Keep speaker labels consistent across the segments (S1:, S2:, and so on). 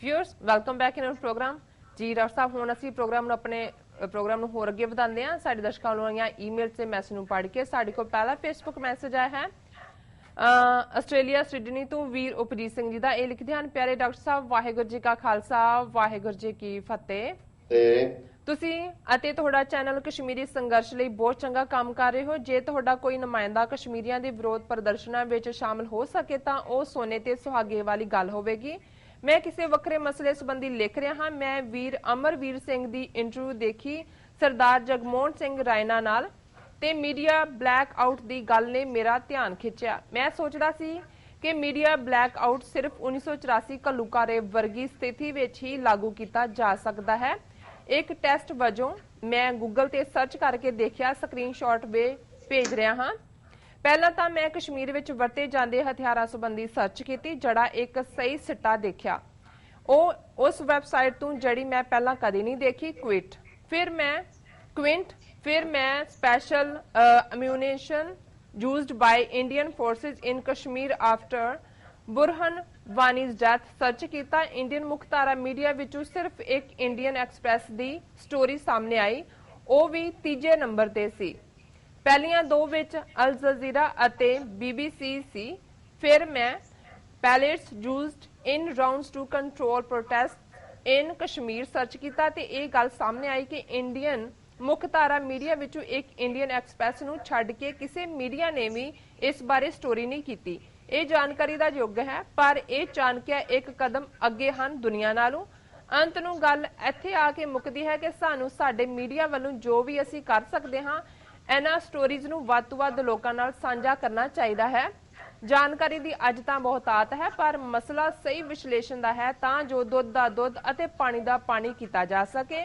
S1: Viewers welcome back in our program जी doctor साहब हुण असीं प्रोग्राम नूं अपने प्रोग्राम नूं होर अगे वधांदे हां। साडे दर्शकां नूं आईआं ईमेल ते मैसेज नूं पढ़ के साडे कोल पहला फेसबुक मैसेज आया है ਆਸਟ੍ਰੇਲੀਆ ਸਿਡਨੀ ਤੋਂ ਵੀਰ ਉਪਜੀਤ ਸਿੰਘ ਜੀ ਦਾ। ਇਹ ਲਿਖਦੇ ਹਨ, ਪਿਆਰੇ ਡਾਕਟਰ ਸਾਹਿਬ, ਵਾਹਿਗੁਰੂ ਜੀ ਕਾ ਖਾਲਸਾ ਵਾਹਿਗੁਰੂ ਜੀ ਕੀ ਫਤਿਹ। ਤੁਸੀਂ ਅਤੇ ਤੁਹਾਡਾ ਚੈਨਲ ਕਸ਼ਮੀਰੀ ਸੰਘਰਸ਼ ਲਈ ਬਹੁਤ ਚੰਗਾ ਕੰਮ ਕਰ ਰਹੇ ਹੋ। ਜੇ ਤੁਹਾਡਾ ਕੋਈ ਨੁਮਾਇੰਦਾ ਕਸ਼ਮੀਰੀਆਂ ਦੇ ਵਿਰੋਧ ਪ੍ਰਦਰਸ਼ਨਾਂ ਵਿੱਚ ਸ਼ਾਮਲ ਹੋ ਸਕੇ ਤਾਂ ਉਹ ਸੋਨੇ ਤੇ ਸੁਹਾਗੇ ਵਾਲੀ ਗੱਲ ਹੋਵੇਗੀ। ਮੈਂ ਕਿਸੇ ਵੱਖਰੇ ਮਸਲੇ ਸੰਬੰਧੀ ਲਿਖ ਰਿਹਾ ਹਾਂ। ਮੈਂ ਵੀਰ ਅਮਰਵੀਰ ਸਿੰਘ ਦੀ ਇੰਟਰਵਿਊ ਦੇਖੀ ਸਰਦਾਰ ਜਗਮੋਹਨ ਸਿੰਘ ਰਾਇਨਾ ਨਾਲ ਤੇ ਮੀਡੀਆ ਬਲੈਕ ਆਊਟ ਦੀ ਗੱਲ ਨੇ ਮੇਰਾ ਧਿਆਨ ਖਿੱਚਿਆ। ਮੈਂ ਸੋਚਦਾ ਸੀ ਕਿ ਮੀਡੀਆ ਬਲੈਕ ਆਊਟ ਸਿਰਫ 1984 ਘੱਲੂਘਾਰੇ ਵਰਗੀ ਸਥਿਤੀ ਵਿੱਚ ਹੀ ਲਾਗੂ ਕੀਤਾ ਜਾ ਸਕਦਾ ਹੈ। ਇੱਕ ਟੈਸਟ ਵਜੋਂ ਮੈਂ ਗੂਗਲ ਤੇ ਸਰਚ ਕਰਕੇ ਦੇਖਿਆ, ਸਕਰੀਨਸ਼ਾਟ ਵੀ ਭੇਜ ਰਿਹਾ ਹਾਂ। ਪਹਿਲਾਂ ਤਾਂ ਮੈਂ ਕਸ਼ਮੀਰ ਵਿੱਚ ਵਰਤੇ ਜਾਂਦੇ ਹਥਿਆਰਾਂ ਸੰਬੰਧੀ ਸਰਚ ਕੀਤੀ, ਜਿਹੜਾ ਇੱਕ ਸਹੀ ਸਿੱਟਾ ਦੇਖਿਆ ਉਹ ਉਸ ਵੈਬਸਾਈਟ ਤੋਂ ਜਿਹੜੀ ਮੈਂ ਪਹਿਲਾਂ ਕਦੇ ਨਹੀਂ ਦੇਖੀ, ਕੁਇੰਟ। फिर मैं special ammunition used by Indian forces in Kashmir after Burhan Wani's death search किया। इंडियन मुख्तारा मीडिया विचों सिर्फ एक इंडियन एक्सप्रैस की स्टोरी सामने आई, वो भी तीजे नंबर ते सी। पहलियां दो विच अल जजीरा अते BBC सी। फिर मैं pellets used in rounds to control protest in Kashmir search किया ते ये गल सामने आई कि इंडियन मुख्तारा मीडिया विचों एक इंडियन एक्सप्रैस नूं छड्ड के किसी मीडिया ने भी इस बारे स्टोरी नहीं की। यह जानकारी का योग है, पर यह चाणक्य एक कदम अगे हन दुनिया नालों। अंत नूं गल इत्थे आके मुकदी है कि सानूं साडे मीडिया वालों जो भी असीं कर सकते हाँ, इन्हां स्टोरीज नूं वध तों वध लोकां नाल साझा करना चाहिए है। जानकारी की अज तां बहुतात है, पर मसला सही विश्लेषण का है तां जो दुध का दुध अते पानी का पानी किया जा सके।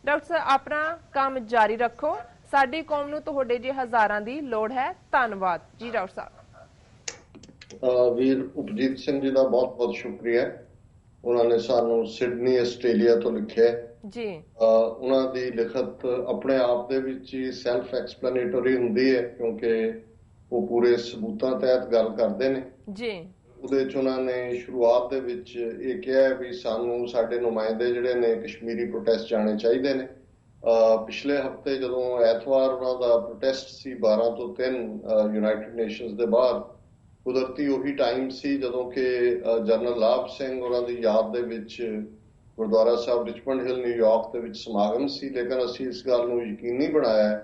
S1: डॉक्टर साहब अपना काम जारी रखो, साडी कौम नूं तुहाडे जे हज़ारां दी लोड़ है। धन्नवाद जी डॉक्टर साहब।
S2: वीर उपजीत सिंह जी का बहुत बहुत शुक्रिया। उन्होंने सानू सिडनी आस्ट्रेलिया तो लिखे
S1: जी।
S2: उन्होंने लिखत अपने आप दे विच ही सैल्फ एक्सप्लेनेटरी हुंदी है, क्योंकि वो पूरे सबूतां तहत गल करते हैं
S1: जी।
S2: ਉਹਦੇ ਚ ਉਹਨਾਂ ਨੇ ਸ਼ੁਰੂਆਤ ਦੇ ਵਿੱਚ ਇਹ ਕਿਹਾ ਵੀ ਸਾਨੂੰ ਸਾਡੇ ਨੁਮਾਇੰਦੇ ਜਿਹੜੇ ਨੇ ਕਸ਼ਮੀਰੀ ਪ੍ਰੋਟੈਸਟ ਜਾਣੇ ਚਾਹੀਦੇ ਨੇ। ਪਿਛਲੇ ਹਫਤੇ ਜਦੋਂ ਐਤਵਾਰ ਉਹਨਾਂ ਦਾ ਪ੍ਰੋਟੈਸਟ ਸੀ 12 ਤੋਂ 3 ਯੂਨਾਈਟਿਡ ਨੇਸ਼ਨਸ ਦੇ ਬਾਹਰ, ਕੁਦਰਤੀ ਉਹੀ ਟਾਈਮ ਸੀ ਜਦੋਂ ਕਿ ਜਨਰਲ ਲਾਭ ਸਿੰਘ ਉਹਨਾਂ ਦੀ ਯਾਦ ਦੇ ਵਿੱਚ ਗੁਰਦੁਆਰਾ ਸਾਹਿਬ ਰਿਚਮੰਡ ਹਿੱਲ ਨਿਊਯਾਰਕ ਦੇ ਵਿੱਚ ਸਮਾਗਮ ਸੀ। ਲੇਕਿਨ ਅਸੀਂ ਇਸ ਗੱਲ ਨੂੰ ਯਕੀਨੀ ਬਣਾਇਆ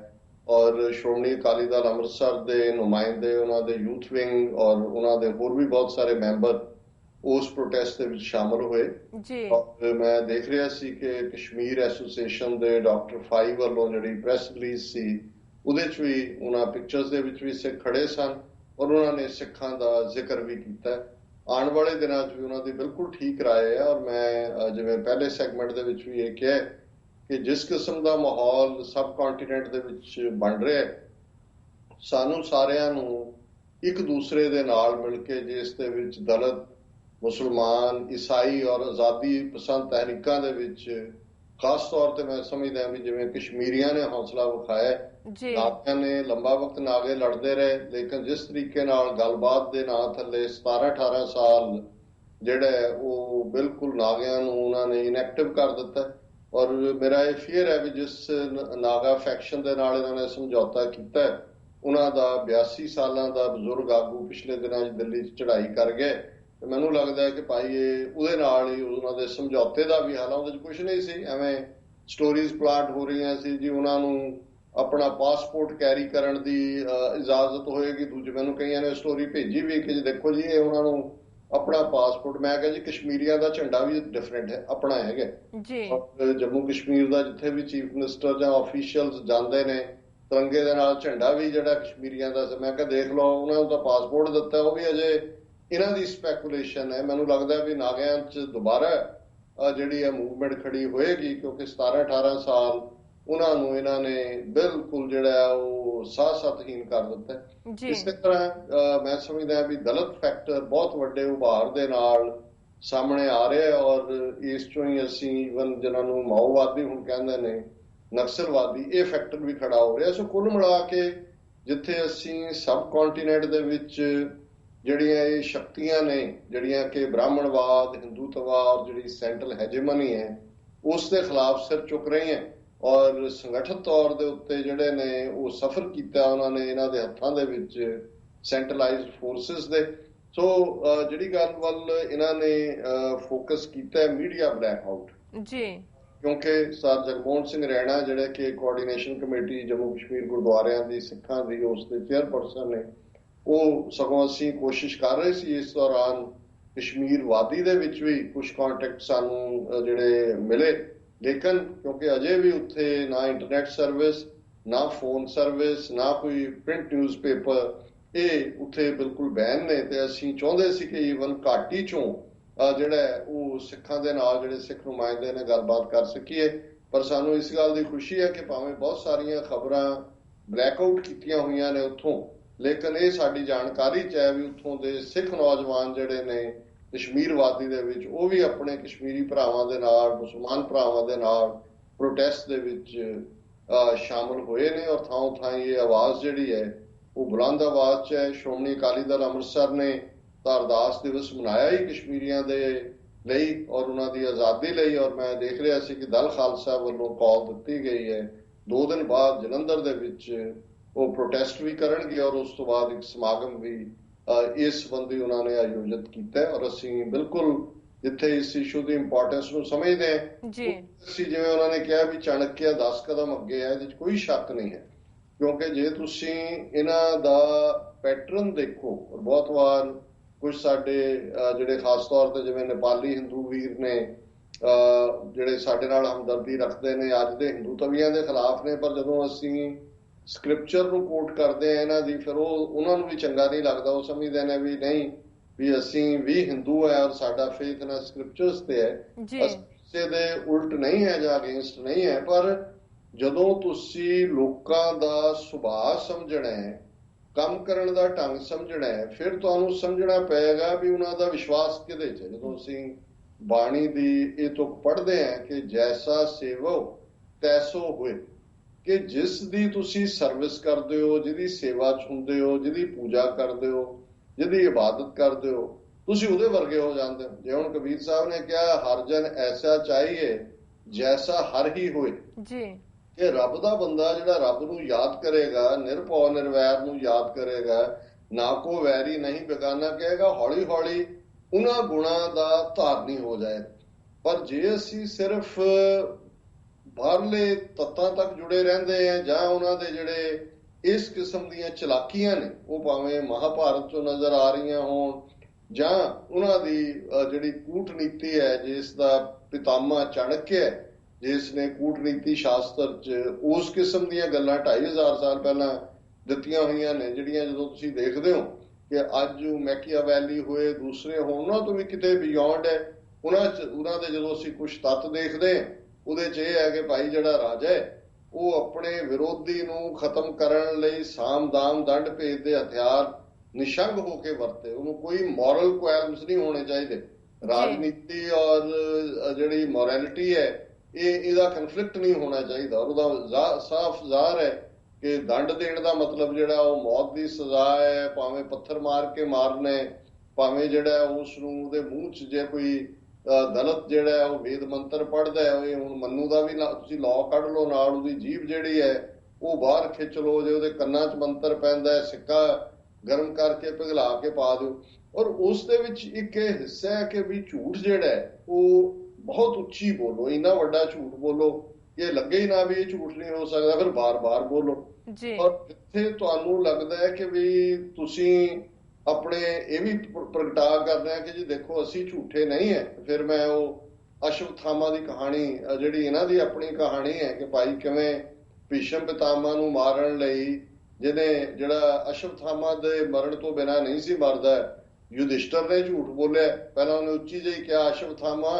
S2: और श्रोमणी अकाली दल अमृतसर के नुमाइंदे, उन्होंने यूथ विंग और उन्होंने होर भी बहुत सारे मैंबर उस प्रोटेस्ट के शामिल हुए जी। और मैं देख रहा सी कि कश्मीर एसोसीएशन के डॉक्टर फाई वालों जी प्रैस रिलीज सी, उहदे च भी उन्होंने पिक्चर्स दे विच भी सिख खड़े सन और उन्होंने सिखां का जिक्र भी किया। आने वाले दिनों भी उन्होंने बिल्कुल ठीक राय है। और मैं जिवें पहले सैगमेंट दे विच भी ये कहा कि जिस किस्म का माहौल सब कॉन्टीनेंट दे विच बन रहा है, सानू सारियां नूं एक दूसरे दे नाल मिल के जिस दे विच दलित, मुसलमान, ईसाई और आज़ादी पसंद तहरीकां दे विच खास तौर पर मैं समझदा भी जिवें कश्मीरियां ने हौसला विखाया, नागियां ने लंबा वक्त नागे लड़ते रहे, लेकिन जिस तरीके नाल गलबात दे नां थल्ले 17-18 साल जिहड़ा है वो बिल्कुल नागियां नूं उन्होंने इनएक्टिव कर दिता। और मेरा ये फियर है भी जिस नागा फैक्शन के नाल इन्होंने समझौता किया, उन्होंने 82 साल का बजुर्ग आगू पिछले दिनों दिल्ली चढ़ाई कर गए। तो मैनू लगता है कि भाई ये उहदे नाल ही उन्होंने समझौते का भी हाल उहदे कुछ नहीं सी, एवें स्टोरीज प्लाट हो रही सी जी उन्होंने अपना पासपोर्ट कैरी करने की इजाजत होएगी। दूजे मैनू कई ने स्टोरी भेजी भी कि देखो जी ये उन्होंने अपना पासपोर्ट, मैं कहा जी कश्मीरिया का झंडा भी डिफरेंट है, अपना है जी। जम्मू कश्मीर का जिथे भी चीफ मिनिस्टर या ऑफिशियल्स जाते हैं तिरंगे के नाल झंडा भी जिहड़ा कश्मीरिया का, मैं कहा देख लो उन्होंने तो पासपोर्ट दिता, वो भी अजे इन्हां दी स्पैकुलेशन है। मैनू लगता है भी नागियां च दोबारा जिहड़ी है मूवमेंट खड़ी होएगी, क्योंकि 17-18 साल उन्होंने इन्होंने बिल्कुल जिहड़ा वो साहसतहीन कर दिता। इस तरह मैं समझदा भी दलित फैक्टर बहुत वड्डे उभार दे नाल सामने आ रहा है। और इस चों ही असीं इवन जिन्होंने माओवादी हुण कहंदे ने नक्सलवादी, ये फैक्टर भी खड़ा हो रहा। सो कुल मिला के जिथे असीं सब कॉन्टीनेंट दे विच ਜਿਹੜੀਆਂ ਇਹ ਸ਼ਕਤੀਆਂ ਨੇ ਜਿਹੜੀਆਂ ਕਿ ਬ੍ਰਾਹਮਣਵਾਦ, ਹਿੰਦੂਤਵਾਦ, ਜਿਹੜੀ ਸੈਂਟਰਲ ਹੈਜੇਮਨੀ ਹੈ ਉਸ ਦੇ ਖਿਲਾਫ ਸਿਰ ਚੁੱਕ ਰਹੀਆਂ ਔਰ ਸੰਗਠਿਤ ਤੌਰ ਦੇ ਉੱਤੇ ਜਿਹੜੇ ਨੇ ਉਹ ਸਫਰ ਕੀਤਾ ਉਹਨਾਂ ਨੇ ਇਹਨਾਂ ਦੇ ਹੱਥਾਂ ਦੇ ਵਿੱਚ ਸੈਂਟਰਲਾਈਜ਼ਡ ਫੋਰਸਿਸ ਦੇ। ਸੋ ਜਿਹੜੀ ਗੱਲ ਵੱਲ ਇਹਨਾਂ ਨੇ ਫੋਕਸ ਕੀਤਾ ਮੀਡੀਆ ਬਲੈਕਆਊਟ
S1: ਜੀ,
S2: ਕਿਉਂਕਿ ਸਰ ਜਗਮੋਹਨ ਸਿੰਘ ਰੈਣਾ ਜਿਹੜੇ ਕਿ ਕੋਆਰਡੀਨੇਸ਼ਨ ਕਮੇਟੀ ਜੰਮੂ ਕਸ਼ਮੀਰ ਗੁਰਦੁਆਰਿਆਂ ਦੀ ਸਿੱਖਾਂ ਦੀ ਉਸ ਦੇ ਚੇਅਰਪਰਸਨ ਨੇ, ਉਹ ਸਗੋਂ ਅਸੀਂ ਕੋਸ਼ਿਸ਼ ਕਰ ਰਹੇ ਸੀ ਇਸ ਦੌਰਾਨ ਕਸ਼ਮੀਰ ਵਾਦੀ ਦੇ ਵਿੱਚ ਵੀ ਕੁਝ ਕੰਟੈਕਟ ਸਾਨੂੰ ਜਿਹੜੇ ਮਿਲੇ, ਲੇਕਿਨ ਕਿਉਂਕਿ ਅਜੇ ਵੀ ਉੱਥੇ ਨਾ ਇੰਟਰਨੈਟ ਸਰਵਿਸ, ਨਾ ਫੋਨ ਸਰਵਿਸ, ਨਾ ਕੋਈ ਪ੍ਰਿੰਟ ਨਿਊਜ਼ਪੇਪਰ, ਇਹ ਉੱਥੇ ਬਿਲਕੁਲ ਬੈਨ ਨੇ। ਤੇ ਅਸੀਂ ਚਾਹੁੰਦੇ ਸੀ ਕਿ ਈਵਨ ਘਾਟੀ ਚੋਂ ਜਿਹੜਾ ਉਹ ਸਿੱਖਾਂ ਦੇ ਨਾਲ ਜਿਹੜੇ ਸਿੱਖ ਨੁਮਾਇੰਦੇ ਨੇ ਗੱਲਬਾਤ ਕਰ ਸਕੀਏ। ਪਰ ਸਾਨੂੰ ਇਸ ਗੱਲ ਦੀ ਖੁਸ਼ੀ ਹੈ ਕਿ ਭਾਵੇਂ ਬਹੁਤ ਸਾਰੀਆਂ ਖਬਰਾਂ ਬਲੈਕਆਊਟ ਕੀਤੀਆਂ ਹੋਈਆਂ ਨੇ ਉੱਥੋਂ, ਲੇਕਿਨ ਇਹ ਸਾਡੀ ਜਾਣਕਾਰੀ 'ਚ ਹੈ ਵੀ ਉੱਥੋਂ ਦੇ ਸਿੱਖ ਨੌਜਵਾਨ ਜਿਹੜੇ ਨੇ ਕਸ਼ਮੀਰ ਵਾਦੀ ਦੇ ਵਿੱਚ ਉਹ ਵੀ ਆਪਣੇ ਕਸ਼ਮੀਰੀ ਭਰਾਵਾਂ ਦੇ ਨਾਲ, ਮੁਸਲਮਾਨ ਭਰਾਵਾਂ ਦੇ ਨਾਲ ਪ੍ਰੋਟੈਸਟ ਦੇ ਵਿੱਚ ਸ਼ਾਮਲ ਹੋਏ ਨੇ ਔਰ ਥਾਂ ਥਾਂ ਇਹ ਆਵਾਜ਼ ਜਿਹੜੀ ਹੈ ਉਹ ਬੁਲੰਦ ਆਵਾਜ਼ 'ਚ ਹੈ। ਸ਼੍ਰੋਮਣੀ ਅਕਾਲੀ ਦਲ ਅੰਮ੍ਰਿਤਸਰ ਨੇ ਤਾਂ ਅਰਦਾਸ ਦਿਵਸ ਮਨਾਇਆ ਹੀ ਕਸ਼ਮੀਰੀਆਂ ਦੇ ਲਈ ਔਰ ਉਹਨਾਂ ਦੀ ਆਜ਼ਾਦੀ ਲਈ, ਔਰ ਮੈਂ ਦੇਖ ਰਿਹਾ ਸੀ ਕਿ ਦਲ ਖਾਲਸਾ ਵੱਲੋਂ ਕਾਲ ਦਿੱਤੀ ਗਈ ਹੈ 2 ਦਿਨ ਬਾਅਦ ਜਲੰਧਰ ਦੇ ਵਿੱਚ ਉਹ ਪ੍ਰੋਟੈਸਟ ਵੀ ਕਰਨਗੇ ਔਰ ਉਸ ਤੋਂ ਬਾਅਦ ਇੱਕ ਸਮਾਗਮ ਵੀ ਇਸ ਸੰਬੰਧੀ ਉਹਨਾਂ ਨੇ ਆਯੋਜਿਤ ਕੀਤਾ। ਔਰ ਅਸੀਂ ਬਿਲਕੁਲ ਜਿੱਥੇ ਇਸ ਇਸ਼ੂ ਦੀ ਇੰਪੋਰਟੈਂਸ ਨੂੰ ਸਮਝਦੇ ਹਾਂ ਜੀ, ਅਸੀਂ ਜਿਵੇਂ ਉਹਨਾਂ ਨੇ ਕਿਹਾ ਵੀ ਚਾਣਕਿਆ 10 ਕਦਮ ਅੱਗੇ ਹੈ, ਇਹਦੇ 'ਚ ਕੋਈ ਸ਼ੱਕ ਨਹੀਂ ਹੈ। ਕਿਉਂਕਿ ਜੇ ਤੁਸੀਂ ਇਹਨਾਂ ਦਾ ਪੈਟਰਨ ਦੇਖੋ, ਬਹੁਤ ਵਾਰ ਕੁਝ ਸਾਡੇ ਜਿਹੜੇ ਖਾਸ ਤੌਰ ਤੇ ਜਿਵੇਂ ਨੇਪਾਲੀ ਹਿੰਦੂ ਵੀਰ ਨੇ ਜਿਹੜੇ ਸਾਡੇ ਨਾਲ ਹਮਦਰਦੀ ਰੱਖਦੇ ਨੇ, ਅੱਜ ਦੇ ਹਿੰਦੂ ਤਵੀਆਂ ਦੇ ਖਿਲਾਫ ਨੇ, ਪਰ ਜਦੋਂ ਅਸੀਂ ਸਕ੍ਰਿਪਚਰ ਨੂੰ ਕੋਟ ਕਰਦੇ ਆ ਇਹਨਾਂ ਦੀ, ਫਿਰ ਉਹਨਾਂ ਨੂੰ ਵੀ ਚੰਗਾ ਨਹੀਂ ਲੱਗਦਾ। ਉਹ ਸਮਝਦੇ ਨੇ ਵੀ ਨਹੀਂ ਵੀ ਅਸੀਂ ਵੀ ਹਿੰਦੂ ਹੈ ਔਰ ਸਾਡਾ ਫੇਥ ਨਾ ਸਕ੍ਰਿਪਚਰਸ ਤੇ ਹੈ, ਕਿਸੇ ਦੇ ਉਲਟ ਨਹੀਂ ਹੈ ਜਾਂ ਅਗੇਂਸਟ ਨਹੀਂ ਹੈ। ਪਰ ਜਦੋਂ ਤੁਸੀਂ ਲੋਕਾਂ ਦਾ ਸੁਭਾਅ ਸਮਝਣਾ ਹੈ, ਕੰਮ ਕਰਨ ਦਾ ਢੰਗ ਸਮਝਣਾ ਹੈ, ਫਿਰ ਤੁਹਾਨੂੰ ਸਮਝਣਾ ਪਏਗਾ ਵੀ ਉਹਨਾਂ ਦਾ ਵਿਸ਼ਵਾਸ ਕਿਹਦੇ 'ਚ ਹੈ। ਜਦੋਂ ਅਸੀਂ ਬਾਣੀ ਦੀ ਇਹ ਤੁਕ ਪੜ੍ਹਦੇ ਹਾਂ ਕਿ ਜੈਸਾ ਸੇਵੋ ਤੈਸੋ ਹੋਏ, ਕਿ ਜਿਸ ਦੀ ਤੁਸੀਂ ਸਰਵਿਸ ਕਰਦੇ ਹੋ, ਜਿਹਦੀ ਸੇਵਾ 'ਚ ਹੁੰਦੇ ਹੋ, ਜਿਹਦੀ ਪੂਜਾ ਕਰਦੇ ਹੋ, ਜਿਹਦੀ ਇਬਾਦਤ ਕਰਦੇ ਹੋ, ਤੁਸੀਂ ਉਹਦੇ ਵਰਗੇ ਹੋ ਜਾਂਦੇ ਹੋ। ਜੇ ਹੁਣ ਕਬੀਰ ਸਾਹਿਬ ਨੇ ਕਿਹਾ ਹਰ ਜਨ ਐਸਾ ਚਾਹੀਏ ਜੈਸਾ ਹਰ ਹੀ ਹੋਏ ਜੀ, ਕਿ ਰੱਬ ਦਾ ਬੰਦਾ ਜਿਹੜਾ ਰੱਬ ਨੂੰ ਯਾਦ ਕਰੇਗਾ, ਨਿਰਭਉ ਨਿਰਵੈਰ ਨੂੰ ਯਾਦ ਕਰੇਗਾ, ਨਾ ਕੋ ਵੈਰੀ ਨਹੀਂ ਬੇਗਾਨਾ ਕਹੇਗਾ, ਹੌਲੀ ਹੌਲੀ ਉਹਨਾਂ ਗੁਣਾਂ ਦਾ ਧਾਰਨੀ ਹੋ ਜਾਏ। ਪਰ ਜੇ ਅਸੀਂ ਸਿਰਫ ਬਾਹਰਲੇ ਤੱਤਾਂ ਤੱਕ ਜੁੜੇ ਰਹਿੰਦੇ ਆ ਜਾਂ ਉਹਨਾਂ ਦੇ ਜਿਹੜੇ ਇਸ ਕਿਸਮ ਦੀਆਂ ਚਲਾਕੀਆਂ ਨੇ, ਉਹ ਭਾਵੇਂ ਮਹਾਭਾਰਤ ਚੋਂ ਨਜ਼ਰ ਆ ਰਹੀਆਂ ਹੋਣ ਜਾਂ ਉਹਨਾਂ ਦੀ ਜਿਹੜੀ ਕੂਟਨੀਤੀ ਹੈ, ਜਿਸ ਦਾ ਪਿਤਾਮਾ ਚਾਣਕਿਆ ਹੈ, ਜਿਸ ਨੇ ਕੂਟਨੀਤੀ ਸ਼ਾਸਤਰ 'ਚ ਉਸ ਕਿਸਮ ਦੀਆਂ ਗੱਲਾਂ 2500 ਸਾਲ ਪਹਿਲਾਂ ਦਿੱਤੀਆਂ ਹੋਈਆਂ ਨੇ, ਜਿਹੜੀਆਂ ਜਦੋਂ ਤੁਸੀਂ ਦੇਖਦੇ ਹੋ ਕਿ ਅੱਜ ਮੈਕੀਆਵੈਲੀ ਹੋਏ, ਦੂਸਰੇ ਹੋਣ, ਉਹਨਾਂ ਤੋਂ ਵੀ ਕਿਤੇ ਬਿਯੋਂਡ ਹੈ। ਉਹਨਾਂ ਦੇ ਜਦੋਂ ਅਸੀਂ ਕੁਝ ਤੱਤ ਦੇਖਦੇ ਹਾਂ, ਉਹਦੇ 'ਚ ਇਹ ਹੈ ਕਿ ਭਾਈ ਜਿਹੜਾ ਰਾਜਾ ਹੈ ਉਹ ਆਪਣੇ ਵਿਰੋਧੀ ਨੂੰ ਖਤਮ ਕਰਨ ਲਈ ਸਾਮ ਦਾਮ ਦੰਡ ਭੇਦ ਦੇ ਹਥਿਆਰ ਨਿਸ਼ੰਗ ਹੋ ਕੇ ਵਰਤੇ। ਉਹਨੂੰ ਕੋਈ ਮੋਰਲ ਕੁਐਲਮਸ ਨਹੀਂ ਹੋਣੇ ਚਾਹੀਦੇ। ਰਾਜਨੀਤੀ ਔਰ ਜਿਹੜੀ ਮੋਰੈਲਿਟੀ ਹੈ ਇਹਦਾ ਕਨਫਲਿਕਟ ਨਹੀਂ ਹੋਣਾ ਚਾਹੀਦਾ। ਔਰ ਉਹਦਾ ਸਾਫ਼ ਜ਼ਾਹਰ ਹੈ ਕਿ ਦੰਡ ਦੇਣ ਦਾ ਮਤਲਬ ਜਿਹੜਾ ਉਹ ਮੌਤ ਦੀ ਸਜ਼ਾ ਹੈ, ਭਾਵੇਂ ਪੱਥਰ ਮਾਰ ਕੇ ਮਾਰਨੇ, ਭਾਵੇਂ ਜਿਹੜਾ ਉਸ ਨੂੰ ਉਹਦੇ ਮੂੰਹ 'ਚ ਜੇ ਕੋਈ ਦਲਿਤ ਜਿਹੜਾ ਉਹ ਵੇਦ ਮੰਤਰ ਪੜ੍ਹਦਾ ਹੈ, ਇਹ ਹੁਣ ਮੰਨੂ ਦਾ ਵੀ ਤੁਸੀਂ ਲਾਅ ਕੱਢ ਲਓ, ਨਾਲ ਉਹਦੀ ਜੀਭ ਜਿਹੜੀ ਹੈ ਉਹ ਬਾਹਰ ਖਿੱਚ ਲਓ, ਜੇ ਉਹਦੇ ਕੰਨਾਂ 'ਚ ਮੰਤਰ ਪੈਂਦਾ ਹੈ ਸਿੱਕਾ ਗਰਮ ਕਰਕੇ ਪਿਘਲਾ ਕੇ ਪਾ ਦਿਓ। ਔਰ ਉਸ ਦੇ ਵਿੱਚ ਇੱਕ ਇਹ ਹਿੱਸਾ ਹੈ ਕਿ ਵੀ ਝੂਠ ਜਿਹੜਾ ਹੈ ਉਹ ਬਹੁਤ ਉੱਚੀ ਬੋਲੋ, ਇੰਨਾ ਵੱਡਾ ਝੂਠ ਬੋਲੋ ਕਿ ਲੱਗੇ ਹੀ ਨਾ ਵੀ ਇਹ ਝੂਠ ਨਹੀਂ ਹੋ ਸਕਦਾ, ਫਿਰ ਬਾਰ-ਬਾਰ ਬੋਲੋ। ਔਰ ਜਿੱਥੇ ਤੁਹਾਨੂੰ ਲੱਗਦਾ ਹੈ ਕਿ ਵੀ ਤੁਸੀਂ ਆਪਣੇ ਇਹ ਵੀ ਪ੍ਰਗਟਾ ਕਰਦੇ ਆ ਕਿ ਜੀ ਦੇਖੋ ਅਸੀਂ ਝੂਠੇ ਨਹੀਂ ਹੈ, ਫਿਰ ਮੈਂ ਉਹ ਅਸ਼ਵਥਾਮਾ ਦੀ ਕਹਾਣੀ ਜਿਹੜੀ ਇਹਨਾਂ ਦੀ ਆਪਣੀ ਕਹਾਣੀ ਹੈ ਕਿ ਭਾਈ ਕਿਵੇਂ ਭੀਸ਼ਮ ਪਿਤਾਮਾ ਨੂੰ ਮਾਰਨ ਲਈ ਜਿਹੜਾ ਅਸ਼ਵਥਾਮਾ ਦੇ ਮਰਨ ਤੋਂ ਬਿਨਾਂ ਨਹੀਂ ਸੀ ਮਰਦਾ, ਯੁਧਿਸ਼ਟਰ ਨੇ ਝੂਠ ਬੋਲਿਆ। ਪਹਿਲਾਂ ਉਹਨੇ ਉੱਚੀ ਜਿਹੀ ਕਿਹਾ ਅਸ਼ਵਥਾਮਾ,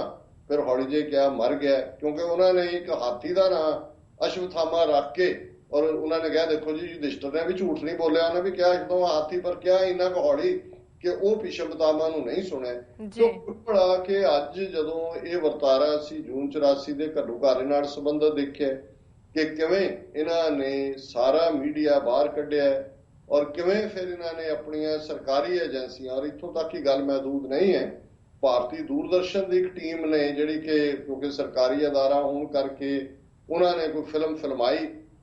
S2: ਫਿਰ ਹੌਲੀ ਜਿਹੀ ਕਿਹਾ ਮਰ ਗਿਆ, ਕਿਉਂਕਿ ਉਹਨਾਂ ਨੇ ਇੱਕ ਹਾਥੀ ਦਾ ਨਾਂ ਅਸ਼ਵਥਾਮਾ ਰੱਖ ਕੇ, ਔਰ ਉਹਨਾਂ ਨੇ ਕਿਹਾ ਦੇਖੋ ਜੀ ਯੁਧਿਸ਼ਟਰ ਨੇ ਵੀ ਝੂਠ ਨਹੀਂ ਬੋਲਿਆ, ਉਹਨੇ ਵੀ ਕਿਹਾ ਜਦੋਂ ਹਾਥੀ ਪਰ ਕਿਹਾ ਇੰਨਾ ਕੁ ਹੌਲੀ ਕਿ ਉਹ ਭੀਸ਼ਮ ਪਿਤਾਮਾ ਨੂੰ ਨਹੀਂ ਸੁਣਿਆ। ਬੜਾ ਕਿ ਅੱਜ ਜਦੋਂ ਇਹ ਵਰਤਾਰਾ ਅਸੀਂ ਜੂਨ 84 ਦੇ ਘੱਲੂਘਾਰੇ ਨਾਲ ਸੰਬੰਧਿਤ ਦੇਖਿਆ ਕਿ ਕਿਵੇਂ ਇਹਨਾਂ ਨੇ ਸਾਰਾ ਮੀਡੀਆ ਬਾਹਰ ਕੱਢਿਆ ਔਰ ਕਿਵੇਂ ਫਿਰ ਇਹਨਾਂ ਨੇ ਆਪਣੀਆਂ ਸਰਕਾਰੀ ਏਜੰਸੀਆਂ, ਔਰ ਇੱਥੋਂ ਤੱਕ ਹੀ ਗੱਲ ਮਹਿਦੂਦ ਨਹੀਂ ਹੈ, ਭਾਰਤੀ ਦੂਰਦਰਸ਼ਨ ਦੀ ਇੱਕ ਟੀਮ ਨੇ ਜਿਹੜੀ ਕਿ ਕਿਉਂਕਿ ਸਰਕਾਰੀ ਅਦਾਰਾ ਹੋਣ ਕਰਕੇ ਉਹਨਾਂ ਨੇ ਕੋਈ ਫਿਲਮ ਫਿਲਮਾਈ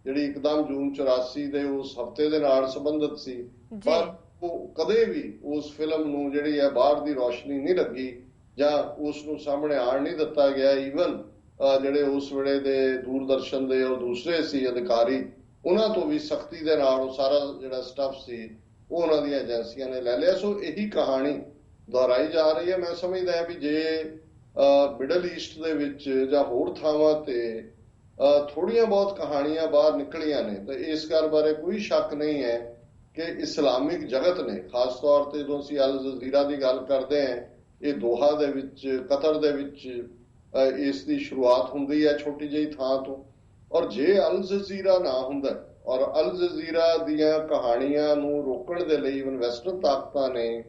S2: ਜਿਹੜੀ ਇੱਕਦਮ ਜੂਨ 84 ਦੇ ਉਸ ਹਫ਼ਤੇ ਦੇ ਨਾਲ ਸੰਬੰਧਿਤ ਸੀ, ਪਰ ਉਹ ਕਦੇ ਵੀ ਉਸ ਫਿਲਮ ਨੂੰ ਜਿਹੜੀ ਹੈ ਬਾਹਰ ਦੀ ਰੌਸ਼ਨੀ ਨਹੀਂ ਲੱਗੀ ਜਾਂ ਉਸ ਨੂੰ ਸਾਹਮਣੇ ਆਉਣ ਨਹੀਂ ਦਿੱਤਾ ਗਿਆ। ਈਵਨ ਜਿਹੜੇ ਉਸ ਵੇਲੇ ਦੇ ਦੂਰਦਰਸ਼ਨ ਦੇ ਉਹ ਦੂਸਰੇ ਸੀ ਅਧਿਕਾਰੀ, ਉਹਨਾਂ ਤੋਂ ਵੀ ਸਖਤੀ ਦੇ ਨਾਲ ਉਹ ਸਾਰਾ ਜਿਹੜਾ ਸਟੱਫ ਸੀ ਉਹ ਉਹਨਾਂ ਦੀਆਂ ਏਜੰਸੀਆਂ ਨੇ ਲੈ ਲਿਆ। ਸੋ ਇਹੀ ਕਹਾਣੀ ਦੁਹਰਾਈ ਜਾ ਰਹੀ ਹੈ। ਮੈਂ ਸਮਝਦਾ ਵੀ ਜੇ ਮਿਡਲ ਈਸਟ ਦੇ ਵਿੱਚ ਜਾਂ ਹੋਰ ਥਾਵਾਂ ਤੇ ਥੋੜੀਆਂ ਬਹੁਤ ਕਹਾਣੀਆਂ ਬਾਹਰ ਨਿਕਲੀਆਂ ਨੇ ਤਾਂ ਇਸ ਗੱਲ ਬਾਰੇ ਕੋਈ ਸ਼ੱਕ ਨਹੀਂ ਹੈ ਕਿ ਇਸਲਾਮਿਕ ਜਗਤ ਨੇ, ਖਾਸ ਤੌਰ ਤੇ ਜਦੋਂ ਅਸੀਂ ਅਲ ਜਜ਼ੀਰਾ ਦੀ ਗੱਲ ਕਰਦੇ ਹਾਂ, ਇਹ ਦੋਹਾ ਦੇ ਵਿੱਚ ਕਤਰ ਦੇ ਵਿੱਚ ਇਸ ਦੀ ਸ਼ੁਰੂਆਤ ਹੁੰਦੀ ਹੈ ਛੋਟੀ ਜਿਹੀ ਥਾਂ ਤੋਂ। ਔਰ ਜੇ ਅਲ ਜਜ਼ੀਰਾ ਨਾ ਹੁੰਦਾ ਔਰ ਅਲ ਜਜ਼ੀਰਾ ਦੀਆਂ ਕਹਾਣੀਆਂ ਨੂੰ ਰੋਕਣ ਦੇ ਲਈ ਵੈਸਟਰਨ ਤਾਕਤਾਂ ਨੇ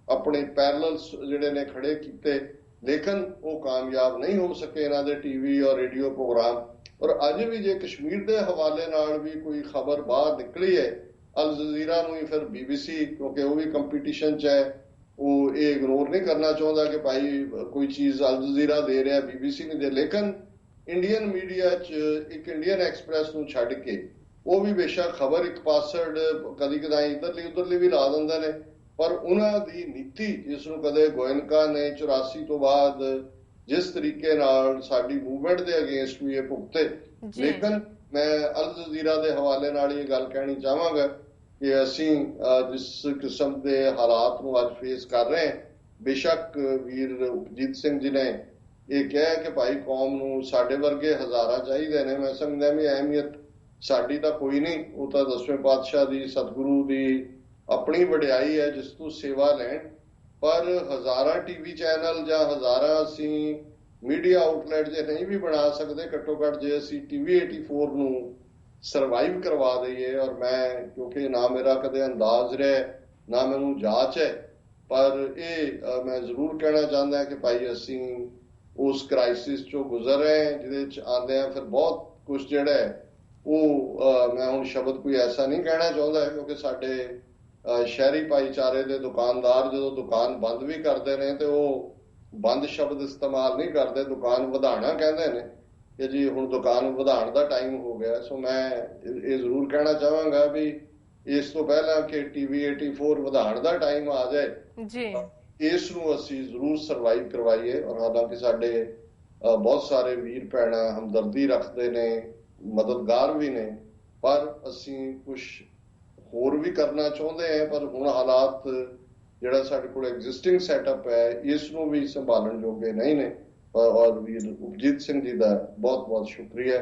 S2: ਆਪਣੇ ਪੈਰਲਲਸ ਜਿਹੜੇ ਨੇ ਖੜੇ ਕੀਤੇ, ਲੇਕਿਨ ਉਹ ਕਾਮਯਾਬ ਨਹੀਂ ਹੋ ਸਕੇ ਇਹਨਾਂ ਦੇ ਟੀਵੀ ਔਰ ਰੇਡੀਓ ਪ੍ਰੋਗਰਾਮ। ਔਰ ਅੱਜ ਵੀ ਜੇ ਕਸ਼ਮੀਰ ਦੇ ਹਵਾਲੇ ਨਾਲ ਵੀ ਕੋਈ ਖਬਰ ਬਾਹਰ ਨਿਕਲੀ ਹੈ, ਅਲ ਜਜ਼ੀਰਾ ਨੂੰ ਹੀ ਫਿਰ BBC, ਕਿਉਂਕਿ ਉਹ ਵੀ ਕੰਪੀਟੀਸ਼ਨ 'ਚ ਹੈ, ਉਹ ਇਹ ਇਗਨੋਰ ਨਹੀਂ ਕਰਨਾ ਚਾਹੁੰਦਾ ਕਿ ਭਾਈ ਕੋਈ ਚੀਜ਼ ਅਲ ਜਜ਼ੀਰਾ ਦੇ ਰਿਹਾ BBC ਨਹੀਂ ਦੇ। ਲੇਕਿਨ ਇੰਡੀਅਨ ਮੀਡੀਆ 'ਚ ਇੱਕ ਇੰਡੀਅਨ ਐਕਸਪ੍ਰੈਸ ਨੂੰ ਛੱਡ ਕੇ ਉਹ ਵੀ ਬੇਸ਼ੱਕ ਖਬਰ ਇੱਕ ਪਾਸੜ ਕਦੀ ਕਦਾਈ ਇੱਧਰਲੀ ਉੱਧਰਲੀ ਵੀ ਲਾ ਦਿੰਦੇ ਨੇ, ਪਰ ਉਹਨਾਂ ਦੀ ਨੀਤੀ ਜਿਸ ਨੂੰ ਕਦੇ ਗੋਇਨਕਾ ਨੇ 84 ਤੋਂ ਬਾਅਦ ਜਿਸ ਤਰੀਕੇ ਨਾਲ ਸਾਡੀ ਮੂਵਮੈਂਟ ਦੇ ਅਗੇਂਸਟ ਵੀ ਇਹ ਭੁਗਤੇ। ਲੇਕਿਨ ਮੈਂ ਅਲ ਜਜ਼ੀਰਾ ਦੇ ਹਵਾਲੇ ਨਾਲ ਇਹ ਗੱਲ ਕਹਿਣੀ ਚਾਹਾਂਗਾ ਕਿ ਅਸੀਂ ਜਿਸ ਕਿਸਮ ਦੇ ਹਾਲਾਤ ਨੂੰ ਅੱਜ ਫੇਸ ਕਰ ਰਹੇ ਹਾਂ, ਬੇਸ਼ੱਕ ਵੀਰ ਉਪਜੀਤ ਸਿੰਘ ਜੀ ਨੇ ਇਹ ਕਿਹਾ ਕਿ ਭਾਈ ਕੌਮ ਨੂੰ ਸਾਡੇ ਵਰਗੇ ਹਜ਼ਾਰਾਂ ਚਾਹੀਦੇ ਨੇ। ਮੈਂ ਸਮਝਦਾ ਵੀ ਅਹਿਮੀਅਤ ਸਾਡੀ ਤਾਂ ਕੋਈ ਨਹੀਂ, ਉਹ ਤਾਂ 10ਵੇਂ ਪਾਤਸ਼ਾਹ ਦੀ ਸਤਿਗੁਰੂ ਦੀ ਆਪਣੀ ਵਡਿਆਈ ਹੈ ਜਿਸ ਤੋਂ ਸੇਵਾ ਲੈਣ, ਪਰ ਹਜ਼ਾਰਾਂ ਟੀਵੀ ਚੈਨਲ ਜਾਂ ਹਜ਼ਾਰਾਂ ਅਸੀਂ ਮੀਡੀਆ ਆਊਟਲੈਟ ਜੇ ਨਹੀਂ ਵੀ ਬਣਾ ਸਕਦੇ, ਘੱਟੋ ਘੱਟ ਜੇ ਅਸੀਂ TV 84 ਨੂੰ ਸਰਵਾਈਵ ਕਰਵਾ ਦਈਏ। ਔਰ ਮੈਂ ਕਿਉਂਕਿ ਨਾ ਮੇਰਾ ਕਦੇ ਅੰਦਾਜ਼ ਰਿਹਾ ਨਾ ਮੈਨੂੰ ਜਾਂਚ ਹੈ, ਪਰ ਇਹ ਮੈਂ ਜ਼ਰੂਰ ਕਹਿਣਾ ਚਾਹੁੰਦਾ ਕਿ ਭਾਈ ਅਸੀਂ ਉਸ ਕ੍ਰਾਈਸਿਸ ਚੋਂ ਗੁਜ਼ਰ ਰਹੇ ਹਾਂ ਜਿਹਦੇ ਚ ਆਉਂਦੇ ਆ ਫਿਰ ਬਹੁਤ ਕੁਝ ਜਿਹੜਾ ਹੈ ਉਹ ਮੈਂ ਹੁਣ ਸ਼ਬਦ ਕੋਈ ਐਸਾ ਨਹੀਂ ਕਹਿਣਾ ਚਾਹੁੰਦਾ ਕਿਉਂਕਿ ਸਾਡੇ ਸ਼ਹਿਰੀ ਭਾਈਚਾਰੇ ਦੇ ਦੁਕਾਨਦਾਰ ਜਦੋਂ ਦੁਕਾਨ ਬੰਦ ਵੀ ਕਰਦੇ ਨੇ ਤੇ ਉਹ ਬੰਦ ਸ਼ਬਦ ਇਸਤੇਮਾਲ ਨਹੀਂ ਕਰਦੇ, ਦੁਕਾਨ ਵਧਾਉਣਾ ਕਹਿੰਦੇ ਨੇ ਕਿ ਜੀ ਹੁਣ ਦੁਕਾਨ ਵਧਾਉਣ ਦਾ ਟਾਈਮ ਹੋ ਗਿਆ। ਸੋ ਮੈਂ ਇਹ ਜ਼ਰੂਰ ਕਹਿਣਾ ਚਾਹਾਂਗਾ ਵੀ ਇਸ ਤੋਂ ਪਹਿਲਾਂ ਕਿ TV 84 ਵਧਾਉਣ ਦਾ ਟਾਈਮ ਆ ਜਾਏ ਜੀ, ਇਸ ਨੂੰ ਅਸੀਂ ਜ਼ਰੂਰ ਸਰਵਾਈਵ ਕਰਵਾਈਏ। ਔਰ ਹਾਲਾਂਕਿ ਸਾਡੇ ਬਹੁਤ ਸਾਰੇ ਵੀਰ ਭੈਣਾਂ ਹਮਦਰਦੀ ਰੱਖਦੇ ਨੇ, ਮਦਦਗਾਰ ਵੀ ਨੇ, ਪਰ ਅਸੀਂ ਕੁਝ ਹੋਰ ਵੀ ਕਰਨਾ ਚਾਹੁੰਦੇ ਹਾਂ, ਪਰ ਹੁਣ ਹਾਲਾਤ ਜਿਹੜਾ ਸਾਡੇ ਕੋਲ ਐਗਜ਼ਿਸਟਿੰਗ ਸੈਟਅਪ ਹੈ ਇਸ ਨੂੰ ਵੀ ਸੰਭਾਲਣ ਜੋਗੇ ਨਹੀਂ ਨੇ। ਔਰ ਵੀਰ ਉਪਜੀਤ ਸਿੰਘ ਜੀ ਦਾ ਬਹੁਤ ਬਹੁਤ ਸ਼ੁਕਰੀਆ,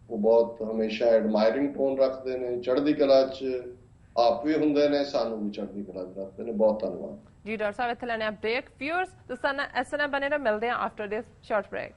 S2: ਉਹ ਬਹੁਤ ਹਮੇਸ਼ਾ ਐਡਮਾਇਰਿੰਗ ਟੋਨ ਰੱਖਦੇ ਨੇ, ਚੜ੍ਹਦੀ ਕਲਾ 'ਚ ਆਪ ਵੀ ਹੁੰਦੇ ਨੇ, ਸਾਨੂੰ ਵੀ ਚੜ੍ਹਦੀ ਕਲਾ 'ਚ ਰੱਖਦੇ ਨੇ। ਬਹੁਤ ਧੰਨਵਾਦ ਜੀ। ਡਾਕਟਰ ਸਾਹਿਬ ਇੱਥੇ ਲੈਣੇ ਆ ਬ੍ਰੇਕ। ਵਿਊਅਰਸ ਤੁਸੀਂ ਇਸ ਤਰ੍ਹਾਂ ਬਣੇ ਰਹੋ, ਮਿਲਦੇ ਆ ਆਫਟਰ ਦਿਸ ਸ਼ਾਰਟ ਬ੍ਰੇਕ।